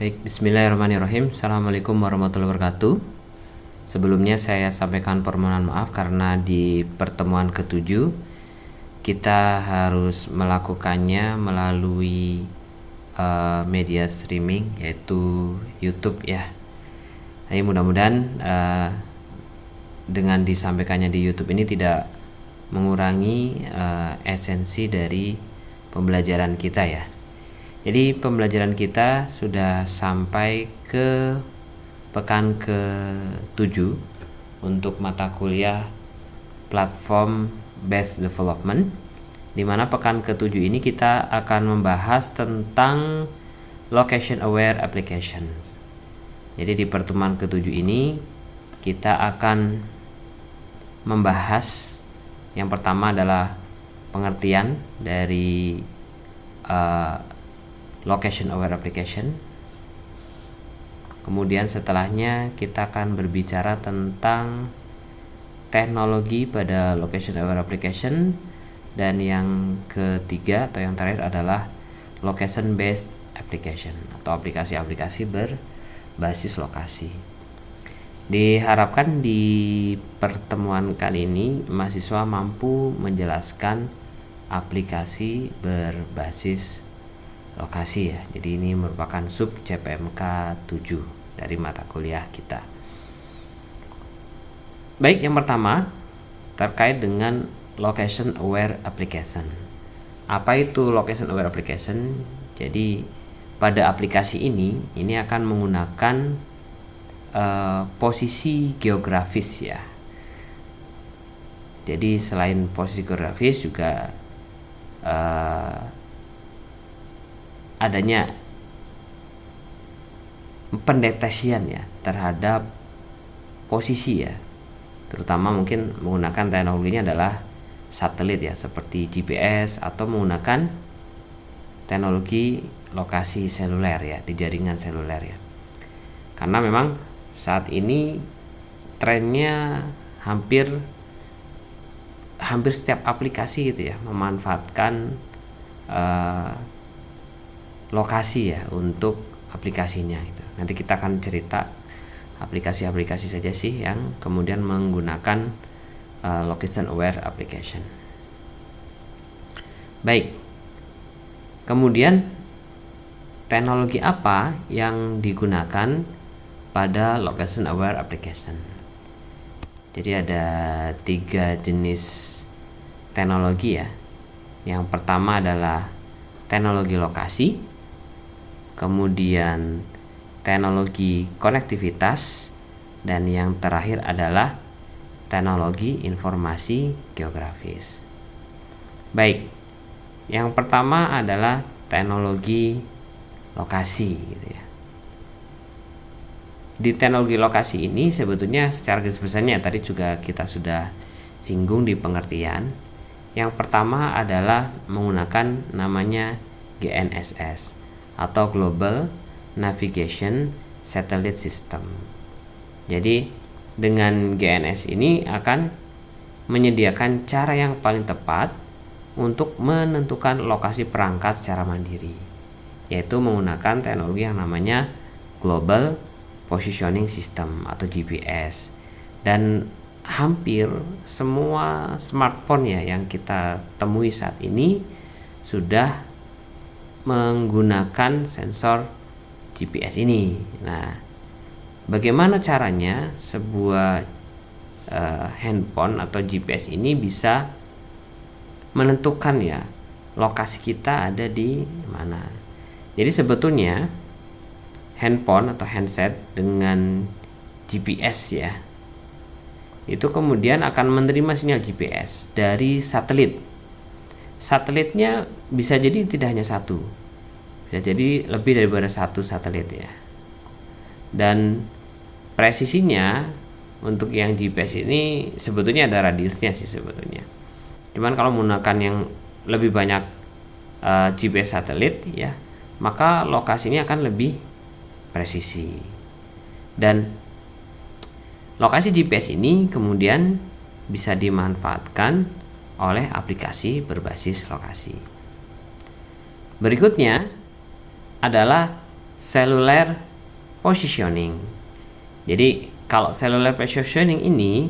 Baik, bismillahirrahmanirrahim. Assalamualaikum warahmatullahi wabarakatuh. Sebelumnya saya sampaikan permohonan maaf karena di pertemuan ketujuh kita harus melakukannya melalui media streaming yaitu YouTube ya. Jadi mudah-mudahan dengan disampaikannya di YouTube ini tidak mengurangi esensi dari pembelajaran kita ya. Jadi pembelajaran kita sudah sampai ke pekan ke-7 untuk mata kuliah platform based development, di mana pekan ke-7 ini kita akan membahas tentang location aware applications. Jadi di pertemuan ke-7 ini kita akan membahas yang pertama adalah pengertian dari location aware application. Kemudian setelahnya kita akan berbicara tentang teknologi pada location aware application, dan yang ketiga atau yang terakhir adalah location based application atau aplikasi-aplikasi berbasis lokasi. Diharapkan di pertemuan kali ini mahasiswa mampu menjelaskan aplikasi berbasis lokasi ya. Jadi ini merupakan sub CPMK 7 dari mata kuliah kita. Baik, yang pertama terkait dengan location aware application. Apa itu location aware application? Jadi pada aplikasi ini akan menggunakan posisi geografis ya. Jadi selain posisi geografis juga adanya pendeteksian ya terhadap posisi ya, terutama mungkin menggunakan teknologinya adalah satelit ya, seperti GPS atau menggunakan teknologi lokasi seluler ya, di jaringan seluler ya. Karena memang saat ini trennya hampir setiap aplikasi gitu ya memanfaatkan lokasi ya untuk aplikasinya itu. Nanti kita akan cerita aplikasi-aplikasi saja sih yang kemudian menggunakan location aware application. Baik. Kemudian teknologi apa yang digunakan pada location aware application? Jadi ada 3 jenis teknologi ya. Yang pertama adalah teknologi lokasi, kemudian teknologi konektivitas, dan yang terakhir adalah teknologi informasi geografis. Baik, yang pertama adalah teknologi lokasi gitu ya. Di teknologi lokasi ini sebetulnya secara garis besarnya tadi juga kita sudah singgung di pengertian. Yang pertama adalah menggunakan namanya GNSS atau Global Navigation Satellite System. Jadi dengan GNSS ini akan menyediakan cara yang paling tepat untuk menentukan lokasi perangkat secara mandiri, yaitu menggunakan teknologi yang namanya Global Positioning System atau GPS. Dan hampir semua smartphone ya yang kita temui saat ini sudah menggunakan sensor GPS ini. Nah, bagaimana caranya sebuah handphone atau GPS ini bisa menentukan ya lokasi kita ada di mana? Jadi sebetulnya handphone atau handset dengan GPS ya, itu kemudian akan menerima sinyal GPS dari satelit. Satelitnya bisa jadi tidak hanya satu, bisa jadi lebih daripada satu satelit ya. Dan presisinya untuk yang GPS ini sebetulnya ada radiusnya sih sebetulnya. Cuman kalau menggunakan yang lebih banyak GPS satelit ya, maka lokasinya akan lebih presisi. Dan lokasi GPS ini kemudian bisa dimanfaatkan oleh aplikasi berbasis lokasi. Berikutnya adalah cellular positioning. Jadi kalau cellular positioning ini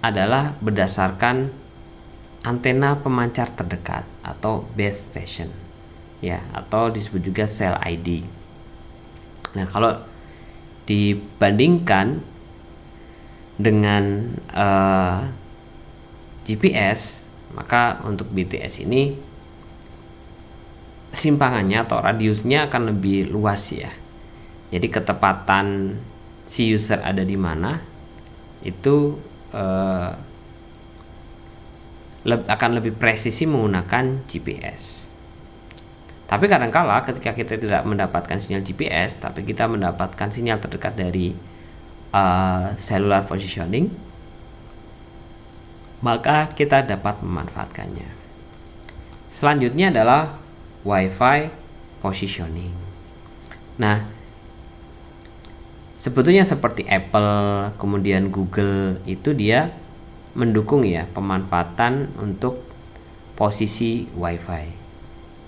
adalah berdasarkan antena pemancar terdekat atau base station, ya, atau disebut juga cell ID. Nah, kalau dibandingkan dengan GPS, maka untuk BTS ini simpangannya atau radiusnya akan lebih luas ya. Jadi ketepatan si user ada di mana itu akan lebih presisi menggunakan GPS. Tapi kadangkala ketika kita tidak mendapatkan sinyal GPS, tapi kita mendapatkan sinyal terdekat dari cellular positioning, maka kita dapat memanfaatkannya. Selanjutnya adalah Wi-Fi positioning. Nah, sebetulnya seperti Apple, kemudian Google, itu dia mendukung ya pemanfaatan untuk posisi Wi-Fi.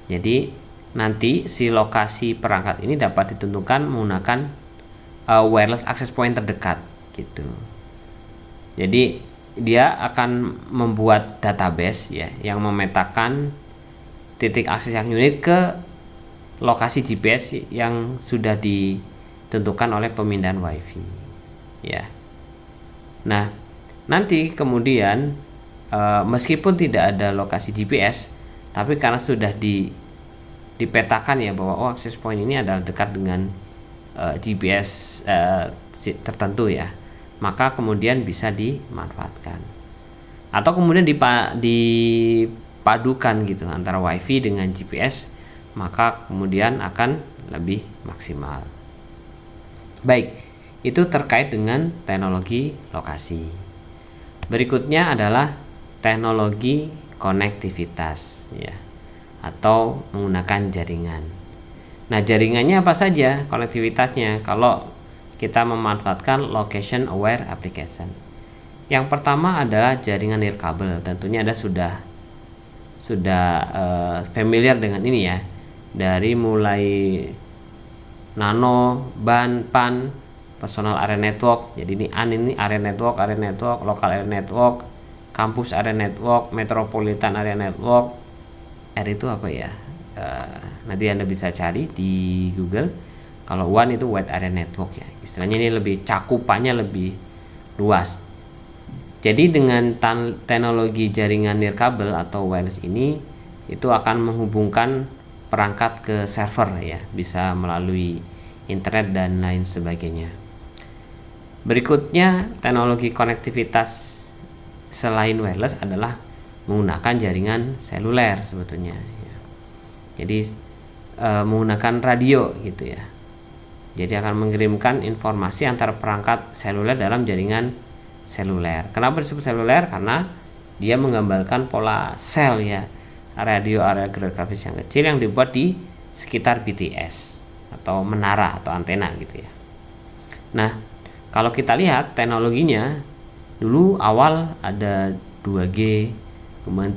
Jadi nanti si lokasi perangkat ini dapat ditentukan menggunakan wireless access point terdekat gitu. Jadi dia akan membuat database ya yang memetakan titik akses yang unik ke lokasi GPS yang sudah ditentukan oleh pemindahan WiFi ya. Nah, nanti kemudian meskipun tidak ada lokasi GPS, tapi karena sudah dipetakan ya bahwa access point ini adalah dekat dengan GPS tertentu ya, maka kemudian bisa dimanfaatkan. Atau kemudian dipadukan gitu antara WiFi dengan GPS, maka kemudian akan lebih maksimal. Baik, itu terkait dengan teknologi lokasi. Berikutnya adalah teknologi konektivitas ya, atau menggunakan jaringan. Nah, jaringannya apa saja konektivitasnya kalau kita memanfaatkan location aware application? Yang pertama adalah jaringan nirkabel. Tentunya Anda sudah familiar dengan ini ya, dari mulai nano, ban, PAN, personal area network. Jadi ini area network, local area network, campus area network, metropolitan area network. R itu apa ya? Nanti Anda bisa cari di Google. Kalau WAN itu wide area network ya. Istilahnya ini lebih cakupannya lebih luas. Jadi dengan teknologi jaringan nirkabel atau wireless ini itu akan menghubungkan perangkat ke server ya, bisa melalui internet dan lain sebagainya. Berikutnya teknologi konektivitas selain wireless adalah menggunakan jaringan seluler sebetulnya ya. Jadi menggunakan radio gitu ya. Jadi akan mengirimkan informasi antara perangkat seluler dalam jaringan seluler. Kenapa disebut seluler? Karena dia menggambarkan pola sel ya, radio area geografis yang kecil yang dibuat di sekitar BTS atau menara atau antena gitu ya. Nah, kalau kita lihat teknologinya dulu awal ada 2G, kemudian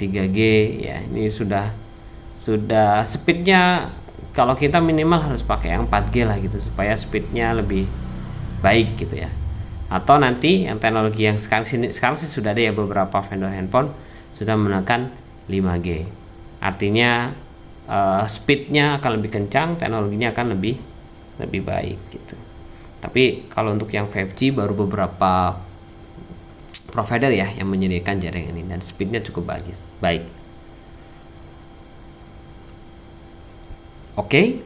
3G ya. Ini sudah speednya kalau kita minimal harus pakai yang 4G lah gitu supaya speednya lebih baik gitu ya. Atau nanti yang teknologi yang sekarang sih sudah ada ya, beberapa vendor handphone sudah menggunakan 5G. Artinya speednya akan lebih kencang, teknologinya akan lebih baik gitu. Tapi kalau untuk yang 5G baru beberapa provider ya yang menyediakan jaringan ini dan speednya cukup baik. Oke.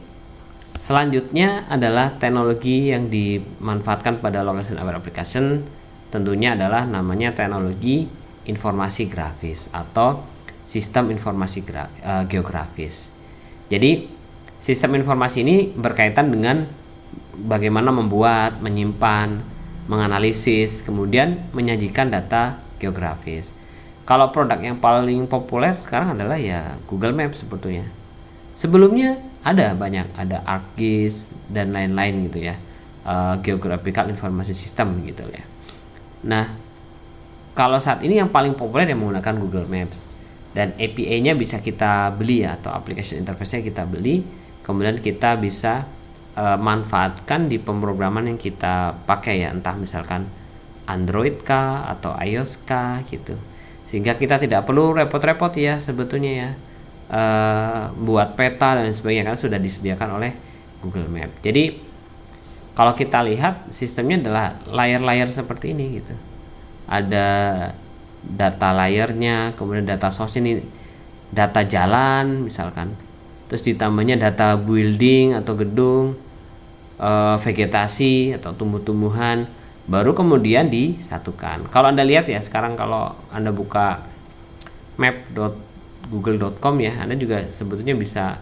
Selanjutnya adalah teknologi yang dimanfaatkan pada location aware application, tentunya adalah namanya teknologi informasi grafis atau sistem informasi geografis. Jadi sistem informasi ini berkaitan dengan bagaimana membuat, menyimpan, menganalisis, kemudian menyajikan data geografis. Kalau produk yang paling populer sekarang adalah ya Google Maps sebetulnya. Sebelumnya ada ArcGIS dan lain-lain gitu ya, Geographical Information System gitu ya. Nah, kalau saat ini yang paling populer yang menggunakan Google Maps, dan API-nya bisa kita beli ya, atau application interface-nya kita beli, kemudian kita bisa manfaatkan di pemrograman yang kita pakai ya, entah misalkan Android kah atau iOS kah gitu, sehingga kita tidak perlu repot-repot ya sebetulnya ya buat peta dan sebagainya, karena sudah disediakan oleh Google Map. Jadi kalau kita lihat sistemnya adalah layer-layer seperti ini gitu, ada data layernya, kemudian data source ini data jalan misalkan, terus ditambahnya data building atau gedung, vegetasi atau tumbuh-tumbuhan, baru kemudian disatukan. Kalau Anda lihat ya sekarang, kalau Anda buka map.google.com ya, Anda juga sebetulnya bisa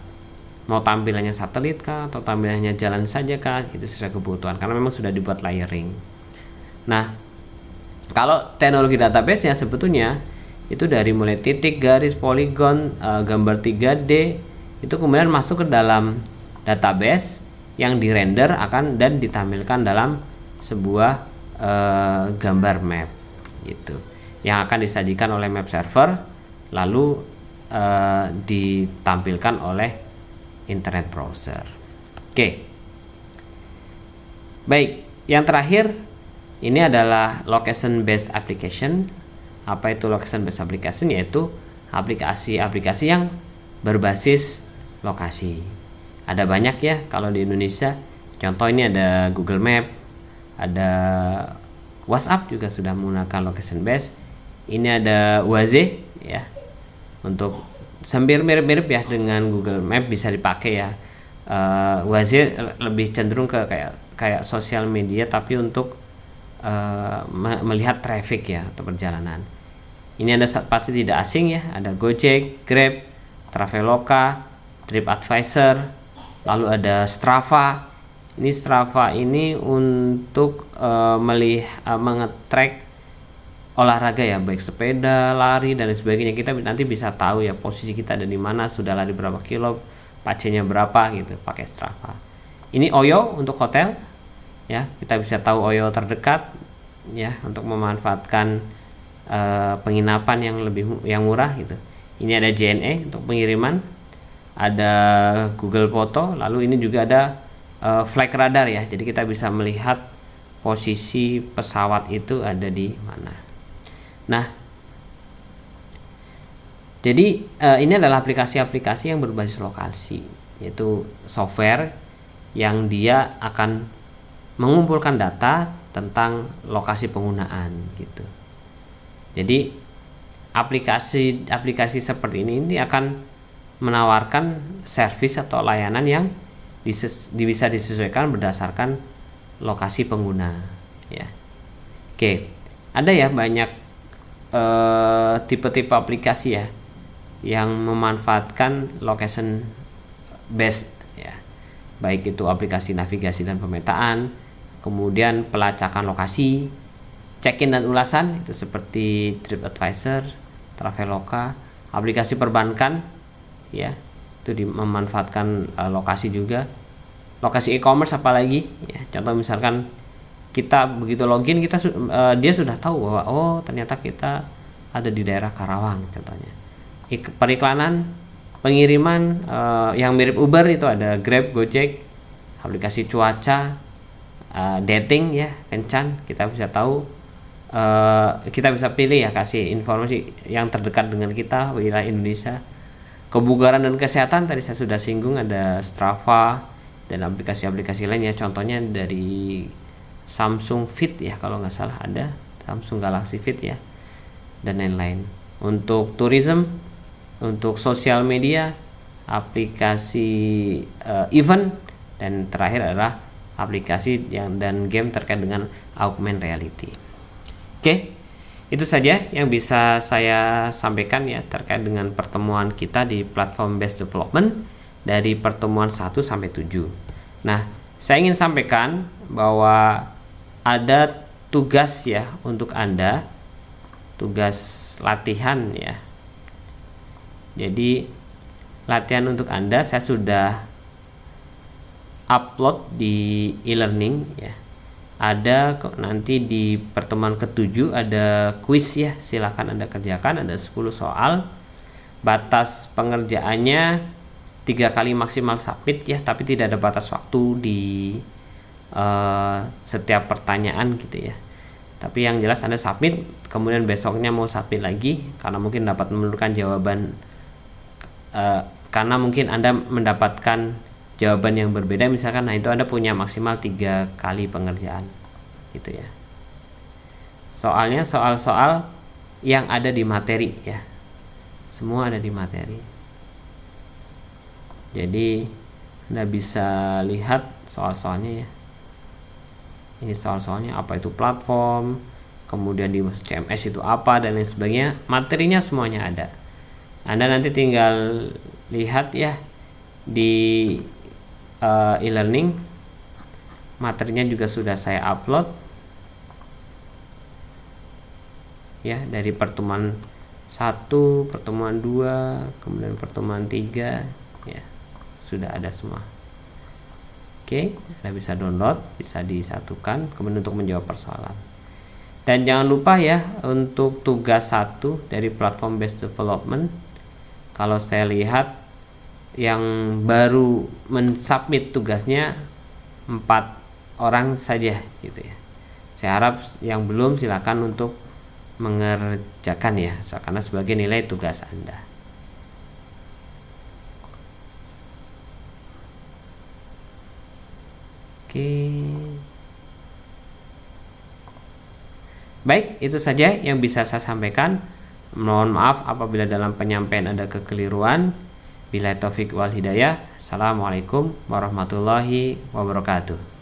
mau tampilannya satelit kah atau tampilannya jalan saja kah, itu sesuai kebutuhan karena memang sudah dibuat layering. Nah, kalau teknologi database nya sebetulnya itu dari mulai titik, garis, poligon, gambar 3D itu kemudian masuk ke dalam database yang dirender akan dan ditampilkan dalam sebuah gambar map gitu, yang akan disajikan oleh map server lalu ditampilkan oleh internet browser. Oke. Baik, yang terakhir ini adalah location based application. Apa itu location based application? Yaitu aplikasi-aplikasi yang berbasis lokasi. Ada banyak ya kalau di Indonesia. Contoh ini ada Google Map, ada WhatsApp juga sudah menggunakan location based. Ini ada Waze ya. Untuk hampir mirip-mirip ya dengan Google Map, bisa dipakai ya. Waze lebih cenderung ke kayak sosial media tapi untuk melihat traffic ya atau perjalanan. Ini Anda pasti tidak asing ya, ada Gojek, Grab, Traveloka, TripAdvisor, lalu ada Strava. Ini Strava ini untuk mengetrack olahraga ya, baik sepeda, lari dan sebagainya. Kita nanti bisa tahu ya posisi kita ada di mana, sudah lari berapa kilo, pacenya berapa gitu pakai Strava. Ini Oyo untuk hotel ya, kita bisa tahu Oyo terdekat ya untuk memanfaatkan penginapan yang murah gitu. Ini ada JNE untuk pengiriman, ada Google Foto, lalu ini juga ada flight radar ya, jadi kita bisa melihat posisi pesawat itu ada di mana. Nah, jadi ini adalah aplikasi-aplikasi yang berbasis lokasi, yaitu software yang dia akan mengumpulkan data tentang lokasi penggunaan gitu. Jadi aplikasi seperti ini akan menawarkan servis atau layanan yang bisa disesuaikan berdasarkan lokasi pengguna ya. Oke, ada ya banyak tipe-tipe aplikasi ya yang memanfaatkan location based ya, baik itu aplikasi navigasi dan pemetaan, kemudian pelacakan lokasi, check-in dan ulasan itu seperti TripAdvisor, Traveloka, aplikasi perbankan ya itu memanfaatkan lokasi juga, lokasi e-commerce apalagi ya, contoh misalkan kita begitu login dia sudah tahu bahwa oh ternyata kita ada di daerah Karawang contohnya. Periklanan, pengiriman yang mirip Uber itu ada Grab, Gojek, aplikasi cuaca, dating ya, Kencan, kita bisa tahu, kita bisa pilih ya, kasih informasi yang terdekat dengan kita wilayah Indonesia. Kebugaran dan kesehatan tadi saya sudah singgung, ada Strava dan aplikasi-aplikasi lainnya, contohnya dari Samsung Fit ya kalau nggak salah, ada Samsung Galaxy Fit ya dan lain-lain. Untuk tourism, untuk sosial media, aplikasi event, dan terakhir adalah aplikasi dan game terkait dengan augmented reality. Oke, itu saja yang bisa saya sampaikan ya terkait dengan pertemuan kita di platform based development dari pertemuan 1 sampai 7. Nah, saya ingin sampaikan bahwa ada tugas ya untuk Anda, tugas latihan ya. Jadi latihan untuk Anda saya sudah upload di e-learning ya. Ada nanti di pertemuan ke-7 ada kuis ya, silakan Anda kerjakan, ada 10 soal. Batas pengerjaannya 3 kali maksimal submit ya, tapi tidak ada batas waktu di setiap pertanyaan gitu ya. Tapi yang jelas Anda submit, kemudian besoknya mau submit lagi karena mungkin dapat menemukan jawaban, karena mungkin Anda mendapatkan jawaban yang berbeda misalkan, nah itu Anda punya maksimal 3 kali pengerjaan gitu ya. Soalnya soal-soal yang ada di materi ya, semua ada di materi. Jadi Anda bisa lihat soal-soalnya ya. Ini soal-soalnya apa itu platform, kemudian di CMS itu apa dan lain sebagainya, materinya semuanya ada. Anda nanti tinggal lihat ya di e-learning, materinya juga sudah saya upload ya, dari pertemuan 1, pertemuan 2, kemudian pertemuan 3 ya, sudah ada semua. Oke, Anda bisa download, bisa disatukan kemudian untuk menjawab persoalan. Dan jangan lupa ya, untuk tugas 1 dari platform based development, kalau saya lihat yang baru mensubmit tugasnya 4 orang saja gitu ya. Saya harap yang belum silakan untuk mengerjakan ya, karena sebagai nilai tugas Anda. Oke. Baik, itu saja yang bisa saya sampaikan. Mohon maaf apabila dalam penyampaian ada kekeliruan. Billahi taufik wal hidayah. Assalamualaikum warahmatullahi wabarakatuh.